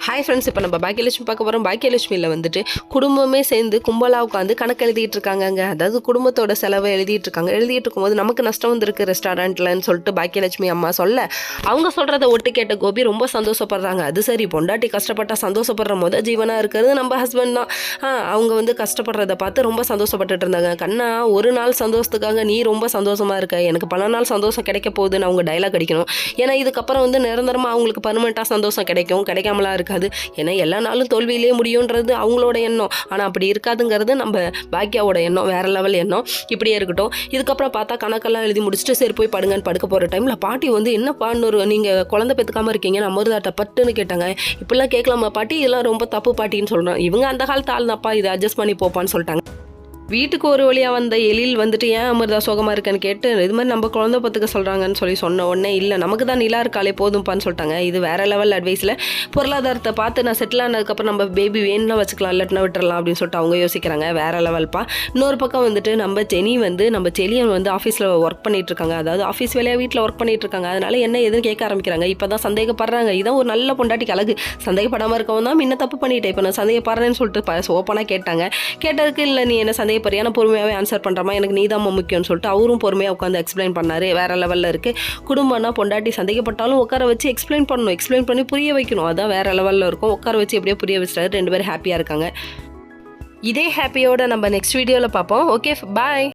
Hi friends, இப்போ நம்ம பாக்கியலட்சுமி பார்க்க போகிறோம். பாக்கியலட்சுமியில் வந்துட்டு குடும்பமே சேர்ந்து கும்பலாக உட்காந்து கணக்கு எழுதிட்டு இருக்காங்க. அதாவது குடும்பத்தோட செலவை எழுதிட்டு இருக்காங்க. எழுதிட்டு இருக்கும்போது நமக்கு நஷ்டம் வந்திருக்கு ரெஸ்டாரண்ட்லன்னு சொல்லிட்டு பாக்கியலட்சுமி அம்மா சொல்ல, அவங்க சொல்கிறத ஒட்டு கேட்ட கோபி ரொம்ப சந்தோஷப்படுறாங்க. அது சரி, பொண்டாட்டி கஷ்டப்பட்டா சந்தோஷப்படுற ஜீவனாக இருக்கிறது நம்ம ஹஸ்பண்ட் தான். அவங்க வந்து கஷ்டப்படுறத பார்த்து ரொம்ப சந்தோஷப்பட்டுட்டு இருந்தாங்க. கண்ணா, ஒரு நாள் சந்தோஷத்துக்காக நீ ரொம்ப சந்தோஷமாக இருக்க, எனக்கு பல நாள் சந்தோஷம் கிடைக்க போகுதுன்னு அவங்க டைலாக் அடிக்கணும். ஏன்னா இதுக்கப்புறம் வந்து நிரந்தரமாக அவங்களுக்கு பர்மனெண்ட்டாக சந்தோஷம் கிடைக்காமலாம் இருக்காது. ஏன்னா எல்லா நாளும் தோல்வியிலே முடியுன்றது அவங்களோட எண்ணம். ஆனால் அப்படி இருக்காதுங்கிறது நம்ம பாக்கியாவோட எண்ணம். வேற லெவல் எண்ணம். இப்படியே இருக்கட்டும். இதுக்கப்புறம் பார்த்தா கணக்கெல்லாம் எழுதி முடிச்சுட்டு சரி போய் படுங்கன்னு படுக்க போகிற டைமில் பாட்டி வந்து என்னப்பான்னு நீங்கள் குழந்தை பெற்றுக்காமல் இருக்கீங்க, அமிர்தாட்ட பட்டுன்னு கேட்டாங்க. இப்படிலாம் கேட்கலாமா பாட்டி, இதெல்லாம் ரொம்ப தப்பு பாட்டின்னு சொல்கிறோம். இவங்க அந்த காலத்து ஆள் தான்ப்பா, இதை அட்ஜஸ்ட் பண்ணி போப்பான்னு சொல்லிட்டாங்க. வீட்டுக்கு ஒரு வழியாக வந்த எழில் வந்துட்டு ஏன் அமிர்தா சோகமாக இருக்கேன்னு கேட்டு, இது மாதிரி நம்ம குழந்தை பத்துக்க சொல்கிறாங்கன்னு சொன்ன உடனே, இல்லை நமக்கு தான் நிலா இருக்காலே போதும்ப்பான்னு சொல்லிட்டாங்க. இது வேறு லெவல் அட்வைஸில் பொருளாதாரத்தை பார்த்து நான் செட்டில் ஆனதுக்கப்புறம் நம்ம பேபி வேணும்னா வச்சுக்கலாம், இல்லாட்டினா விட்டுறலாம் அப்படின்னு சொல்லிட்டு அவங்க யோசிக்கிறாங்க. வேறு லெவல்ப்பா. இன்னொரு பக்கம் வந்துட்டு நம்ம செலியன் வந்து ஆஃபீஸில் ஒர்க் பண்ணிட்டு இருக்காங்க. அதாவது ஆஃபீஸ் வேலையாக வீட்டில் ஒர்க் பண்ணிட்டு இருக்காங்க. அதனால என்ன எதுன்னு கேட்க ஆரம்பிக்கிறாங்க. இப்போ தான் சந்தேகப்படுறாங்க. இதான் ஒரு நல்ல பொண்டாட்டிக்கு அழகு. சந்தேகப்படாமல் இருக்கவன் தான் முன்ன தப்பு பண்ணிட்டேன், இப்போ நான் சந்தேகப்படுறேன்னு சொல்லிட்டு ஓப்பனாக கேட்டாங்க. கேட்டதுக்கு இல்லை நீ என்ன சந்தேகப்படுறியான பொறுமையாகவே ஆன்சர் பண்ணுறமா, எனக்கு நீ தான் முக்கியம்னு சொல்லிட்டு அவரும் பொறுமையாக உட்காந்து எக்ஸ்பிளைன் பண்ணார். வேறு லெவலில் இருக்குது. குடும்பம்னா பொண்டாட்டி சந்தேகப்பட்டாலும் உட்கார வச்சு எக்ஸ்பிளைன் பண்ணணும், எக்ஸ்பிளைன் பண்ணி புரிய வைக்கணும். அதான் வேறு லெவலில் இருக்கும். உட்கார வச்சு எப்படியோ புரிய வச்சுட்டாரு. 2 பேரும் ஹாப்பியாக இருக்காங்க. இதே ஹாப்பியோட நம்ம நெக்ஸ்ட் வீடியோவில் பார்ப்போம். ஓகே, பாய்.